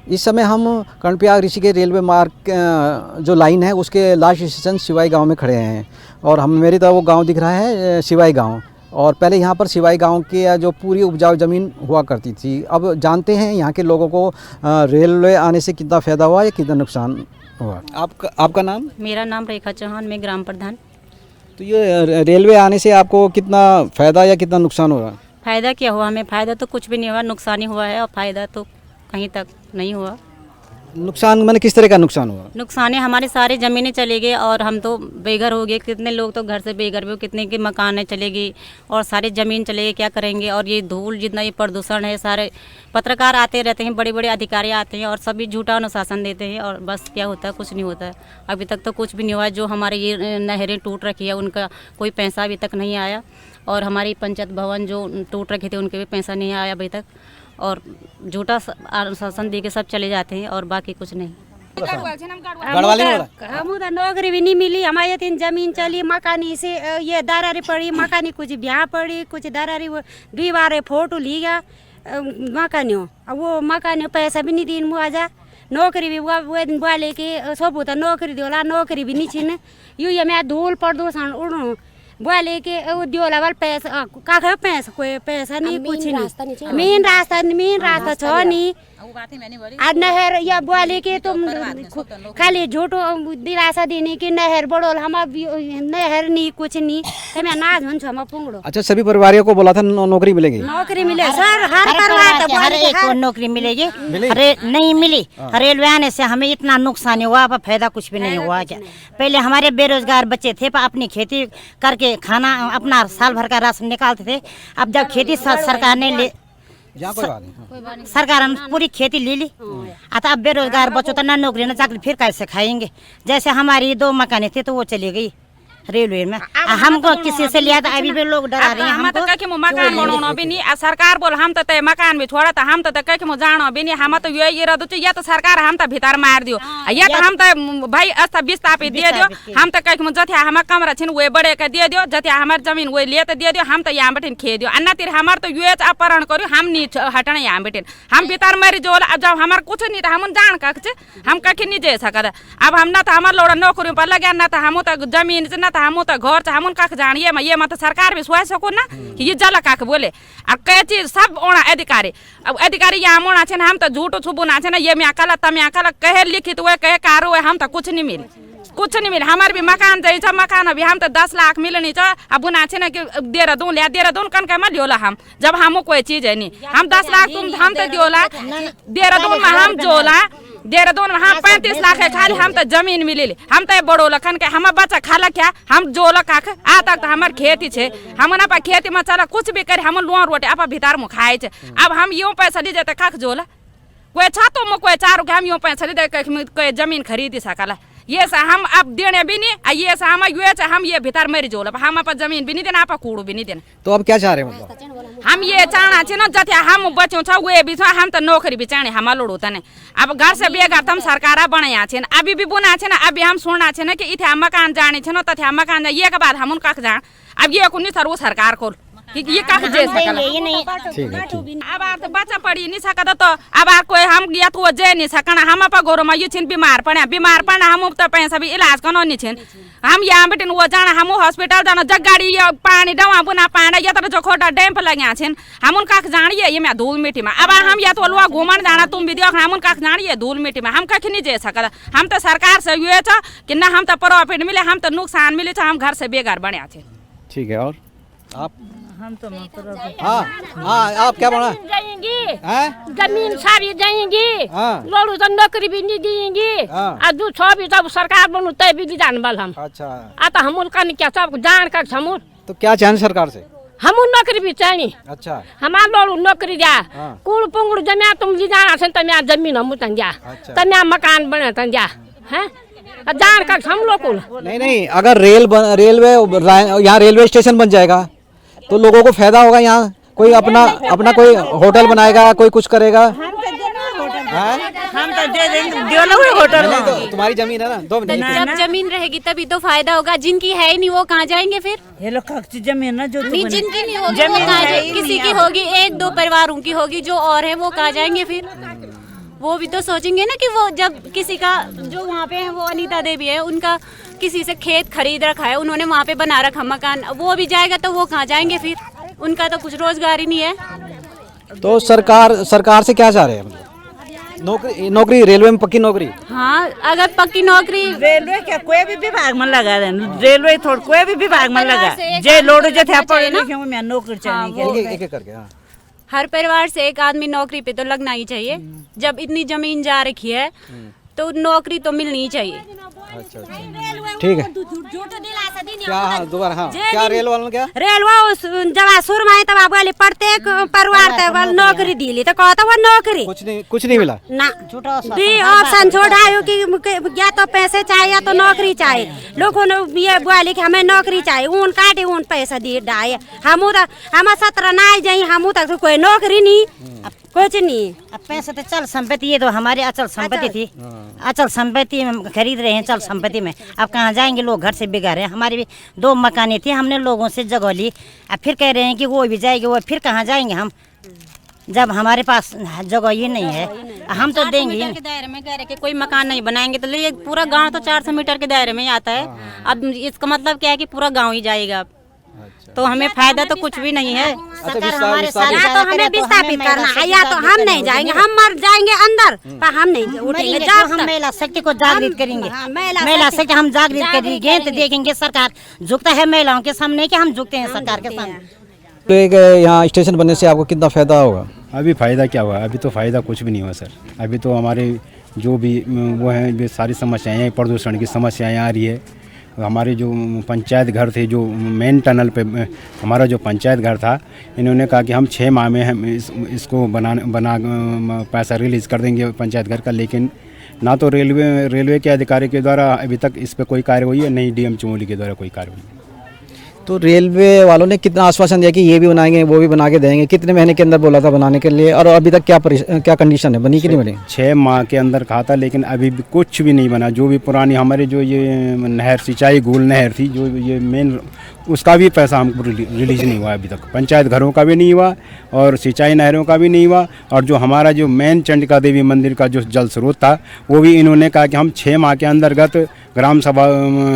इस समय हम कर्णप्रयाग ऋषिकेश रेलवे मार्ग जो लाइन है उसके लास्ट स्टेशन सिवाई गांव में खड़े हैं और हम मेरी तरफ वो गांव दिख रहा है सिवाई गांव। और पहले यहाँ पर सिवाई गांव की जो पूरी उपजाऊ ज़मीन हुआ करती थी। अब जानते हैं यहाँ के लोगों को रेलवे आने से कितना फ़ायदा हुआ या कितना नुकसान हुआ। आपका नाम? मेरा नाम रेखा चौहान, मैं ग्राम प्रधान। तो ये रेलवे आने से आपको कितना फ़ायदा या कितना नुकसान हुआ? फ़ायदा क्या हुआ हमें? फ़ायदा तो कुछ भी नहीं हुआ, नुकसान ही हुआ है और फ़ायदा तो कहीं तक नहीं हुआ। नुकसान मैंने किस तरह का नुकसान हुआ? नुकसान है हमारे सारे ज़मीनें चले गए और हम तो बेघर हो गए। कितने लोग तो घर से बेघर भी हो, कितने के मकानें चले गई और सारी ज़मीन चले गए। क्या करेंगे? और ये धूल जितना ये प्रदूषण है, सारे पत्रकार आते रहते हैं, बड़े बड़े अधिकारी आते हैं और सभी झूठा अनुशासन देते हैं और बस क्या होता है? कुछ नहीं होता है। अभी तक तो कुछ भी नहीं हुआ। जो हमारे ये नहरें टूट रखी है उनका कोई पैसा अभी तक नहीं आया और हमारी पंचायत भवन जो टूट रखे थे उनके भी पैसा नहीं आया अभी तक। और झूठा अनुशासन दे के सब चले जाते हैं और बाकी कुछ नहीं। हम नौकरी भी नहीं मिली, हमारे तीन जमीन चली, मकानी से ये दरारी पड़ी, मकानी कुछ ब्याह पड़ी, कुछ दरारी दीवार फोटो ली गया मकानियों। अब वो मकानियों पैसा भी नहीं दी मुआवजा। नौकरी भी वो बोले कि सब होता नौकरी दिला, नौकरी भी नहीं छीन। यू ये मैं धूल प्रदूषण उड़ू बोले कि दियोला वाल पैसा का पैसा कोई पैसा नहीं, कुछ नहीं। मेन रास्ता छ नहीं। नहर या बोले कि तुम खाली झूठो दिलासा देने की नहर बड़ोल, हम नहर नहीं कुछ नहीं। हमें नाज हुन्छ हम पुंगड़ो। अच्छा, सभी परिवारों को बोला था नौकरी मिलेगी? नौकरी मिले सर, हर परिवार हर एक को नौकरी मिलेगी। अरे नहीं मिली। रेलवे आने से हमें इतना नुकसान हुआ, अब फायदा कुछ भी नहीं हुआ। क्या पहले हमारे बेरोजगार बच्चे थे, अपनी खेती करके खाना अपना साल भर का राशन निकालते थे। अब जब खेती सरकार ने सरकार पूरी खेती ले ली, अब बेरोजगार बच्चों तो ना नौकरी ना चाकरी, फिर कैसे खाएंगे? जैसे हमारी 2 मकानें थी तो वो चली गई रेलवे में। हमको किसी से लिया था, अभी भी लोग डरा रहे हैं हमको। मकान बनाना भी नहीं, सरकार बोल हम तो मकान भी छोड़ा था, हम तो कह के जाना भी नहीं। हम तो ये रह दो या तो सरकार हम तो भीतर मार दियो या तो हम तो भाई अस्ता विस्थापित दे दियो। हम तो कह के जथिया हमार कमरा छिन वो बड़े के दे दियो, जथिया हमार जमीन वो ले तो दे दियो। हम तो यहाँ बैठे खे दियो अन्ना तिर हमार तो ये अपहरण करो, हम नहीं हटना यहाँ बैठे, हम भीतर मरी जो। अब जब हमार कुछ नहीं था हम जान कख हम कख नहीं जे सकता। अब हम ना तो हमार लोड़ा नौकरी पर लगे, ना तो हम तो जमीन ना हम तो घर से हम कख जान ये मत सरकार भी सोच सको ना कि ये जला कख बोले। और कई चीज सब ओना अधिकारी, अब अधिकारी यहाँ मोना छे हम तो झूठ छुबू ना छे ना, ये मैं अकल तम अकल कहे लिखित हुए कहे कारो है, हम तो कुछ नहीं मिले, कुछ नहीं मिले। हमारे भी मकान चाहिए, मकान अभी हम तो 10 लाख मिलनी चाहिए। अब बुना छे ना कि देहरादून लिया, देहरादून कन कह लियोला हम, जब हम कोई चीज है नहीं। हम 10 लाख तुम हम तो दियोला देहरादून में, हम जोला देहरादून में हम 35 लाख है खाली, हम तो जमीन मिली। हम तो बड़ो लखन के हम बच्चा खाला क्या हम जो लख आ तक तो हमार खेती छे, हम ना पा खेती में चला कुछ भी करे, हम लुआ रोटी आप भीतर में खाए छे। अब हम यूं पैसा ली जाते कख जोला कोई छातो में कोई चारों के हम यूं पैसा ली दे कोई जमीन खरीदी सकला। ये सा हम अब देने भी नहीं, ये सा हम ये भीतर मरी जोला, हम आप जमीन भी नहीं देना, आप कूड़ू भी नहीं देना। तो अब क्या चाह रहे हैं? हम ये चाहना छे ना जथे हम बच्चों छ वे भी हम तो नौकरी भी चाहे हम लोड़ो तने। अब घर से बेघर तम सरकार बनाया छे ना, अभी भी बुना छे ना, अभी हम सुनना छे ना कि इथे मकान जाने छे ना, तथे मकान ये के बाद हम कख जान। अब ये कुनी सर वो सरकार को ये कख जे सकला ये नहीं। अब आर तो बच्चा पढ़ी नहीं सकता तो अब आर कोई हम या तो जे नहीं सकना। हम अपन घरों में ये छिन बीमार पड़े हम तो पैसा भी इलाज कनो नहीं छिन। हम यहाँ बेटे वो जाना, हम हॉस्पिटल जाना, जग गाड़ी पानी डवा बुना पाना या तो जो खोटा डैम पर लगे छिन, हम कख जानिए ये मैं धूल मिट्टी में। अब हम या तो लोग घूमन जाना, तुम भी देखो हम कख जानिए धूल मिट्टी में, हम कख नहीं जे सकता। हम तो सरकार से ये था कि ना हम तो प्रॉफिट मिले, हम तो नुकसान मिले, हम घर से बेघर बने थे। ठीक है, और आप? हम तो हाँ, आप क्या बना जाएंगे? जमीन सारी जाएंगी, लोग तो नौकरी भी नहीं देंगे। और जो छो भी तब सरकार बनू तय भी जान वाल हम। अच्छा, आता हम उनका नहीं क्या सब जान कर हम तो क्या चाहें सरकार से? हम नौकरी भी चाहिए। अच्छा, हमारे लोग नौकरी दिया कुड़ पुंगड़ जमिया तुम ली जाना से तमिया जमीन हम तंजा तमिया मकान बने तंजा है जान कर हम लोग को। नहीं, अगर रेलवे यहाँ रेलवे स्टेशन बन जाएगा तो लोगों को फायदा होगा। यहाँ कोई अपना कोई होटल बनाएगा, कोई कुछ करेगा। हम तो दे देंगे होटल में। तो तुम्हारी जमीन है ना, 2 मिनट। जब जमीन रहेगी तभी तो फायदा होगा। जिनकी है ही नहीं वो कहाँ जाएंगे फिर? ये लोग जमीन ना जो नहीं, जिनकी नहीं होगी वो कहाँ जाएंगे? किसी की होगी, 1-2 परिवारों की होगी, जो और है वो कहाँ जाएंगे फिर? वो भी तो सोचेंगे ना कि वो जब किसी का जो वहाँ पे है वो अनीता देवी है, उनका किसी से खेत खरीद रखा है, उन्होंने वहाँ पे बना रखा मकान, वो भी जाएगा तो वो कहाँ जाएंगे फिर, उनका तो कुछ रोजगार ही नहीं है। तो सरकार से क्या चाह रहे हैं, मतलब नौकरी रेलवे में पक्की नौकरी? हाँ, अगर पक्की नौकरी रेलवे क्या कोई भी विभाग में लगा देना, रेलवे थोड़ा कोई भी विभाग में लगा जे लोड जो थे पढ़े लिखे में नौकरी चाहिए एक करके। हाँ, हर परिवार से एक आदमी नौकरी पे तो लगना ही चाहिए। जब इतनी जमीन जा रखी है तो नौकरी तो मिलनी ही चाहिए। अच्छा, ठीक है। क्या? हाँ, दोबारा। हाँ, क्या रेल वालों ने क्या? रेलवे जब शुरू में तब आप बोले प्रत्येक परिवार तक नौकरी दी तो कहता वो नौकरी कुछ नहीं मिला ना। दी ऑप्शन छोड़ा कि या तो पैसे चाहिए या तो नौकरी चाहिए। लोगों ने ये बोले कि हमें नौकरी चाहिए, ऊन काटे ऊन पैसा दिए डाए। हम 17 ना जाए, हम तक तो कोई नौकरी नहीं, कुछ नहीं। अब पैसे तो चल संपत्ति, ये तो हमारी अचल संपत्ति थी, अचल संपत्ति में खरीद रहे हैं, चल संपत्ति में। अब कहाँ जाएंगे लोग, घर से बिगाड़ रहे हैं। हमारी भी 2 मकानें थी, हमने लोगों से जगह ली, अब फिर कह रहे हैं कि वो भी जाएंगे, वो फिर कहाँ जाएंगे हम, जब हमारे पास जगह ही नहीं है। हम तो देंगे ही के दायरे में कह रहे कि कोई मकान नहीं बनाएंगे, तो ये पूरा गांव तो 400 मीटर के दायरे में ही आता है। अब इसका मतलब क्या है कि पूरा गांव ही जाएगा, तो हमें फायदा तो कुछ भी नहीं है। सरकार हमारे साथ या तो हमें विस्थापित करना है या तो हम नहीं जाएंगे, हम मर जाएंगे अंदर, पर हम नहीं उठेंगे। जब हम महिला शक्ति को जागृत करेंगे, महिला शक्ति हम जागृत करेंगे तो देखेंगे सरकार झुकता है महिलाओं के सामने कि हम झुकते हैं सरकार के सामने। तो एक यहाँ स्टेशन बनने से आपको कितना फायदा होगा? अभी फ़ायदा क्या हुआ, अभी तो फ़ायदा कुछ भी नहीं हुआ सर। अभी तो हमारे जो भी वो हैं, ये सारी समस्याएं हैं, प्रदूषण की समस्याएं आ रही है। हमारे जो पंचायत घर थे, जो मेन टनल पे हमारा जो पंचायत घर था, इन्होंने कहा कि हम 6 माह में हम इसको बना पैसा रिलीज़ कर देंगे पंचायत घर का, लेकिन ना तो रेलवे के अधिकारी के द्वारा अभी तक इस पर कोई कार्रवाई है, नहीं डीएम चमोली के द्वारा कोई कार्रवाई। तो रेलवे वालों ने कितना आश्वासन दिया कि ये भी बनाएंगे वो भी बना के देंगे, कितने महीने के अंदर बोला था बनाने के लिए, और अभी तक क्या कंडीशन है, बनी कि नहीं बनी? 6 माह के अंदर कहा था, लेकिन अभी भी कुछ भी नहीं बना। जो भी पुरानी हमारे जो ये नहर सिंचाई गोल नहर थी, जो ये मेन, उसका भी पैसा हमको रिलीज नहीं हुआ अभी तक। पंचायत घरों का भी नहीं हुआ और सिंचाई नहरों का भी नहीं हुआ, और जो हमारा जो मेन चंडिका देवी मंदिर का जो जल स्रोत था, वो भी इन्होंने कहा कि हम 6 माह के अंतर्गत ग्राम सभा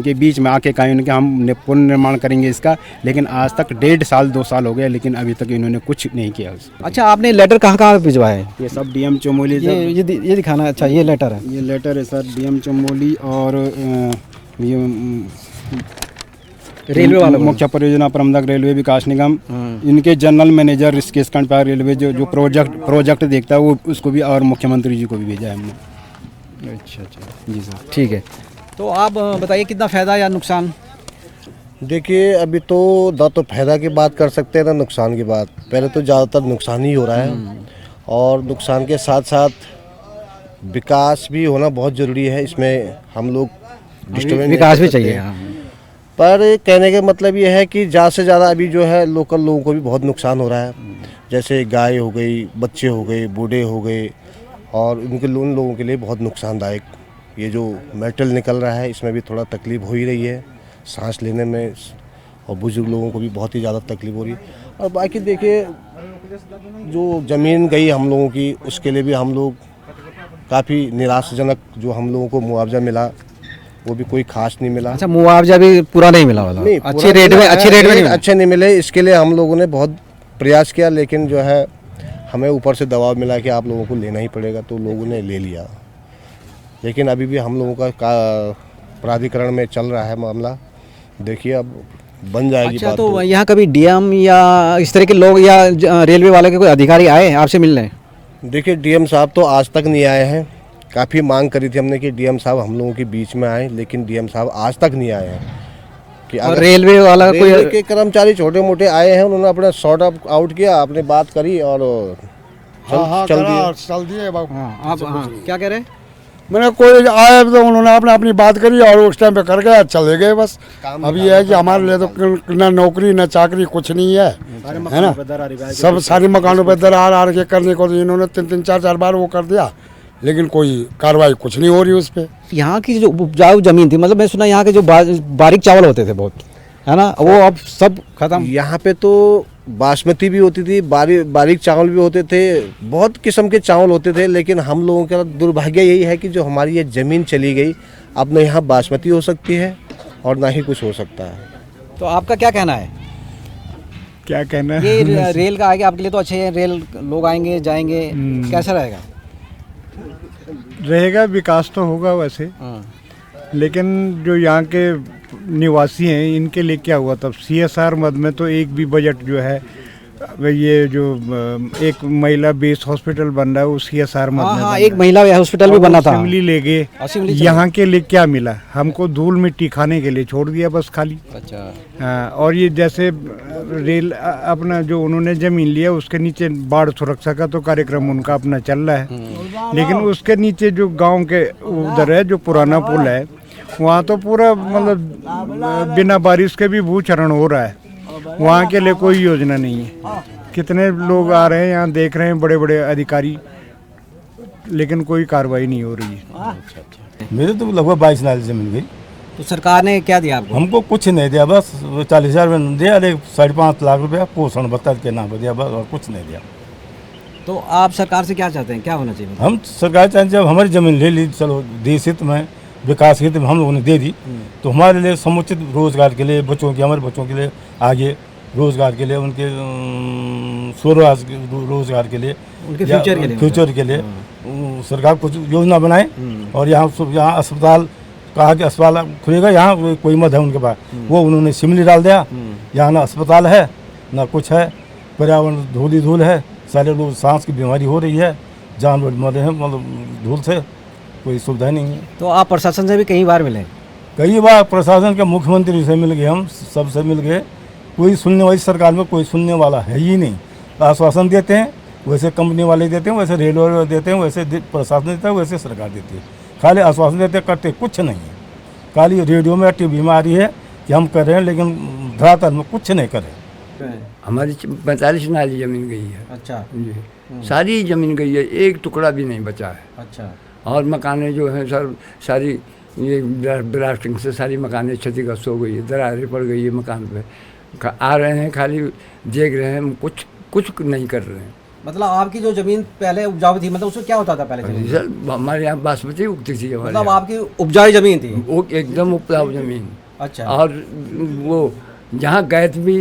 के बीच में आके कहा कि हम पुनर्निर्माण करेंगे इसका, लेकिन आज तक 1.5 साल 2 साल हो गए, लेकिन अभी तक इन्होंने कुछ नहीं किया। अच्छा, आपने लेटर कहाँ भिजवाया है? ये सब डीएम चमोली, ये दिखाना। अच्छा, ये लेटर है? ये लेटर है सर डीएम चमोली और ये रेलवे वाला मुख्य परियोजना प्रबंधक रेलवे विकास निगम, इनके जनरल मैनेजर ऋषिकेश खंडपाल रेलवे जो प्रोजेक्ट देखता है वो, उसको भी, और मुख्यमंत्री जी को भी भेजा है हमने। अच्छा जी सर, ठीक है। तो आप बताइए कितना फ़ायदा या नुकसान? देखिए, अभी तो ना तो फायदा की बात कर सकते हैं ना नुकसान की बात। पहले तो ज़्यादातर नुकसान ही हो रहा है, और नुकसान के साथ साथ विकास भी होना बहुत ज़रूरी है। इसमें हम लोग डिस्टर्बेंस विकास भी चाहिए, पर कहने का मतलब ये है कि ज़्यादा से ज़्यादा अभी जो है लोकल लोगों को भी बहुत नुकसान हो रहा है। जैसे गाय हो गई, बच्चे हो गए, बूढ़े हो गए, और उन लोगों के लिए बहुत नुकसानदायक ये जो मेटल निकल रहा है, इसमें भी थोड़ा तकलीफ़ हो ही रही है सांस लेने में, और बुजुर्ग लोगों को भी बहुत ही ज़्यादा तकलीफ हो रही है। और बाकी देखिए, जो ज़मीन गई हम लोगों की, उसके लिए भी हम लोग काफ़ी निराशाजनक, जो हम लोगों को मुआवजा मिला वो भी कोई खास नहीं मिला। अच्छा, मुआवजा भी पूरा नहीं मिला वाला? नहीं, अच्छे रेट में अच्छे नहीं मिले। इसके लिए हम लोगों ने बहुत प्रयास किया, लेकिन जो है हमें ऊपर से दबाव मिला कि आप लोगों को लेना ही पड़ेगा, तो लोगों ने ले लिया। लेकिन अभी भी हम लोगों का प्राधिकरण में चल रहा है मामला, देखिए अब बन जाएगी। अच्छा, तो यहाँ कभी डीएम या इस तरह के लोग या रेलवे वाले के कोई अधिकारी आए आपसे मिलने? देखिए, डीएम साहब तो आज तक नहीं आए हैं। काफ़ी मांग करी थी हमने कि डीएम साहब हम लोगों के बीच में आए, लेकिन डीएम साहब आज तक नहीं आए हैं। कि और रेलवे वाला कोई के कर्मचारी छोटे मोटे आए हैं, उन्होंने अपना सॉर्ट आउट किया, आपने बात करी और चल दिए। आप क्या कह रहे हैं? मैंने कोई आया तो उन्होंने अपनी बात करी और उस टाइम पे कर गए, चले गए बस। अब ये है कि हमारे लिए तो ना नौकरी ना चाकरी कुछ नहीं है ना। सब सारी मकानों पे दरार आ के करने को तो इन्होंने 3-3, 4-4 बार वो कर दिया, लेकिन कोई कार्रवाई कुछ नहीं हो रही उस पर। यहाँ की जो उपजाऊ जमीन थी, मतलब मैं सुना यहाँ के जो बारीक चावल होते थे बहुत, है ना, वो अब सब खत्म। यहाँ पे तो बासमती भी होती थी, बारीक चावल भी होते थे, बहुत किस्म के चावल होते थे। लेकिन हम लोगों का दुर्भाग्य यही है कि जो हमारी ये ज़मीन चली गई, अब न यहाँ बासमती हो सकती है और ना ही कुछ हो सकता है। तो आपका क्या कहना है? क्या कहना है? ये रेल का आगे आपके लिए तो अच्छे है, रेल लोग आएंगे जाएंगे, कैसा रहेगा? रहेगा, विकास तो होगा वैसे, लेकिन जो यहाँ के निवासी हैं इनके लिए क्या हुआ? तब CSR मद में तो एक भी बजट जो है, ये जो एक महिला बेस हॉस्पिटल बन रहा है वो CSR मद में, हाँ, एक महिला हॉस्पिटल भी बना था, असेंबली ले गए, यहाँ के लिए क्या मिला? हमको धूल मिट्टी खाने के लिए छोड़ दिया बस खाली। अच्छा। हाँ, और ये जैसे रेल अपना जो उन्होंने जमीन लिया उसके नीचे बाढ़ सुरक्षा का तो कार्यक्रम उनका अपना चल रहा है, लेकिन उसके नीचे जो गांव के उधर है जो पुराना पुल है वहाँ तो पूरा मतलब बिना बारिश के भी भूचरण हो रहा है, वहाँ के लिए कोई योजना नहीं है। कितने लोग आ रहे हैं यहाँ, देख रहे हैं बड़े बड़े अधिकारी, लेकिन कोई कार्रवाई नहीं हो रही है। मेरे तो लगभग 22 नाल जमीन गई। तो सरकार ने क्या दिया आपको? हमको कुछ नहीं दिया, बस 40,000 में दिया, 5.5 लाख रुपया पोषण भत्ता के नाम पर दिया, बस और कुछ नहीं दिया। तो आप सरकार से क्या चाहते हैं, क्या होना चाहिए? हम सरकार चाहते जब हमारी ज़मीन ले ली, चलो देश हित में विकास हित में हम लोगों ने दे दी, तो हमारे लिए समुचित रोजगार के लिए बच्चों के, हमारे बच्चों के लिए आगे रोजगार के लिए, उनके रोजगार के लिए, उनके फ्यूचर के लिए सरकार कुछ योजना बनाए। और यहाँ अस्पताल कहा कि अस्पताल खुलेगा, यहाँ कोई मत है उनके पास, वो उन्होंने सिमली डाल दिया। यहाँ ना अस्पताल है ना कुछ है, पर्यावरण धूल है, सारे लोग सांस की बीमारी हो रही है, जानवर मर रहे हैं मतलब धूल से, कोई सुविधा नहीं है। तो आप प्रशासन से भी कई बार मिले? कई बार प्रशासन के मुख्यमंत्री से मिल गए, हम सबसे मिल गए, कोई सुनने वाली सरकार में कोई सुनने वाला है ही नहीं। आश्वासन देते हैं वैसे कंपनी वाले देते हैं, वैसे रेलवे वाले देते हैं, वैसे प्रशासन देता है, वैसे सरकार देती है, खाली आश्वासन देते करते कुछ नहीं है। खाली रेडियो में TV में आ रही है कि हम कर रहे हैं, लेकिन धरातल में कुछ नहीं कर रहे। हमारी 45 नाली जमीन गई है। अच्छा जी, सारी जमीन गई है, एक टुकड़ा भी नहीं बचा है। अच्छा। और मकानें जो हैं सर सारी ये ब्लास्टिंग से सारी मकानें क्षतिग्रस्त हो गई है, दरारें पड़ गई है मकान पे। आ रहे हैं खाली देख रहे हैं, कुछ नहीं कर रहे हैं। मतलब आपकी जो जमीन पहले उपजाऊ थी, मतलब उसमें क्या होता था पहले? सर हमारे यहाँ बासमती उगती थी, मतलब आपकी उपजाऊ जमीन थी? वो एकदम उपजाऊ जमीन। अच्छा। और वो जहाँ गैस भी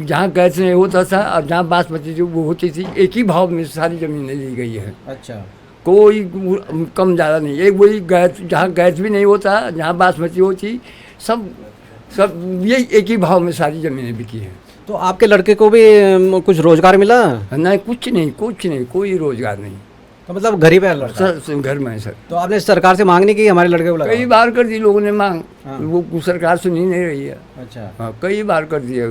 जहाँ गैस नहीं होता था और जहाँ बासमती जो वो होती थी, एक ही भाव में सारी जमीनें ली गई है। अच्छा। कोई कम ज़्यादा नहीं, एक वही गैस जहाँ गैस भी नहीं होता, जहाँ बासमती होती, सब यही एक ही भाव में सारी ज़मीनें बिकी हैं। तो आपके लड़के को भी कुछ रोजगार मिला? नहीं, कुछ नहीं, कोई रोजगार नहीं। तो मतलब गरीब है लड़का? सर घर में है सर। तो आपने सरकार से मांग नहीं की हमारे लड़के को लगाओ? कई बार कर दी लोगों ने मांग। हाँ। वो सरकार सुनी नहीं रही है। अच्छा। हाँ, कई बार कर दिया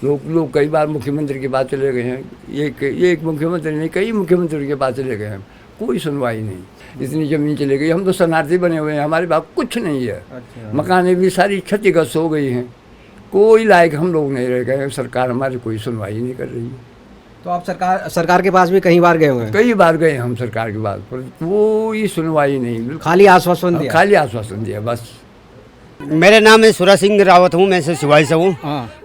लोग कई बार मुख्यमंत्री के पास चले गए हैं, एक मुख्यमंत्री नहीं कई मुख्यमंत्री के पास चले गए हैं, कोई सुनवाई नहीं। इतनी ज़मीन चली गई, हम तो शरणार्थी बने हुए हैं, हमारे पास कुछ नहीं है। अच्छा। मकानें भी सारी क्षतिग्रस्त हो गई हैं, कोई लायक हम लोग नहीं रह गए, सरकार हमारी कोई सुनवाई नहीं कर रही है। तो आप सरकार के पास भी कई बार गए हुए? कई बार गए हम सरकार के पास, पर कोई सुनवाई नहीं, खाली आश्वासन दिया। खाली आश्वासन दिया बस। मेरे नाम है सूरज सिंह रावत हूँ, मैं सिवाई से हूँ।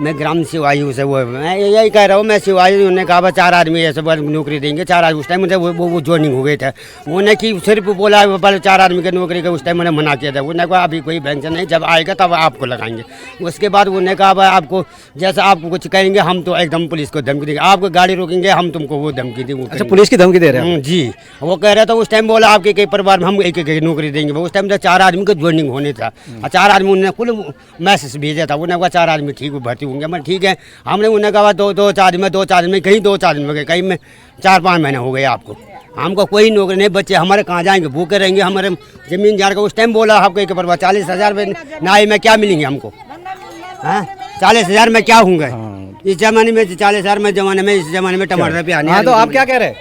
मैं ग्राम सिवाई से वो मैं यही कह रहा हूँ, मैं सिवाई उन्होंने कहा 4 आदमी ऐसे नौकरी देंगे, 4 आदमी। उस टाइम मुझे वो ज्वाइनिंग हो गए थे, उन्होंने कि सिर्फ बोला पहले 4 आदमी की नौकरी का, उस टाइम मैंने मना किया था। उन्होंने कहा अभी कोई पेंशन नहीं, जब आएगा तब आपको लगाएंगे। उसके बाद उन्होंने कहा आपको जैसा आपको कुछ कहेंगे हम तो एकदम पुलिस को धमकी देंगे, आपको गाड़ी रोकेंगे हम तुमको वो धमकी देंगे। अच्छा, पुलिस की धमकी दे रहे हैं? जी, वो कह रहा था उस टाइम, बोला आपके कई परिवार में हम एक नौकरी देंगे। उस टाइम 4 आदमी का ज्वाइनिंग होने था, 4 आदमी उन्होंने कुल मैसेज भेजा था। उन्होंने कहा 4 आदमी ठीक भर्ती होंगे। मैं ठीक है, हमने उन्हें कहा 2 आदमी कहीं 2 आदमी हो गए, कहीं में 4-5 महीने हो गए आपको, हमको कोई नौकरी नहीं। बच्चे हमारे कहाँ जाएंगे, भूखे रहेंगे, हमारे जमीन जार का। उस टाइम बोला आपको एक परिवार 40,000 में नाई में क्या मिलेंगे हमको? 40,000 में क्या होंगे इस जमाने में? 40,000 में जमाने में, इस जमाने में टमाटर पे आने। तो आप क्या कह रहे हैं?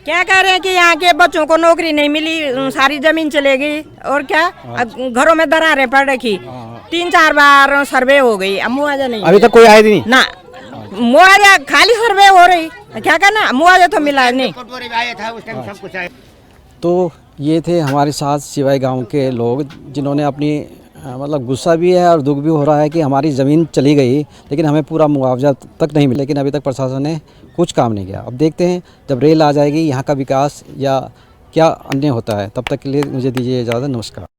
क्या कह रहे हैं कि यहाँ के बच्चों को नौकरी नहीं मिली, सारी जमीन चले गई, और क्या घरों में दरारें पड़ रखी। 3-4 बार सर्वे हो गई, अब मुआवजा नहीं, अभी तक कोई आया नहीं ना। मुआवजा खाली सर्वे हो रही, क्या करना, मुआवजा तो मिला नहीं। तो ये थे हमारे साथ सिवाई गांव के लोग, जिन्होंने अपनी मतलब गुस्सा भी है और दुख भी हो रहा है कि हमारी ज़मीन चली गई, लेकिन हमें पूरा मुआवजा तक नहीं मिला, लेकिन अभी तक प्रशासन ने कुछ काम नहीं किया। अब देखते हैं जब रेल आ जाएगी यहाँ का विकास या क्या अन्य होता है। तब तक के लिए मुझे दीजिए इजाज़त। नमस्कार।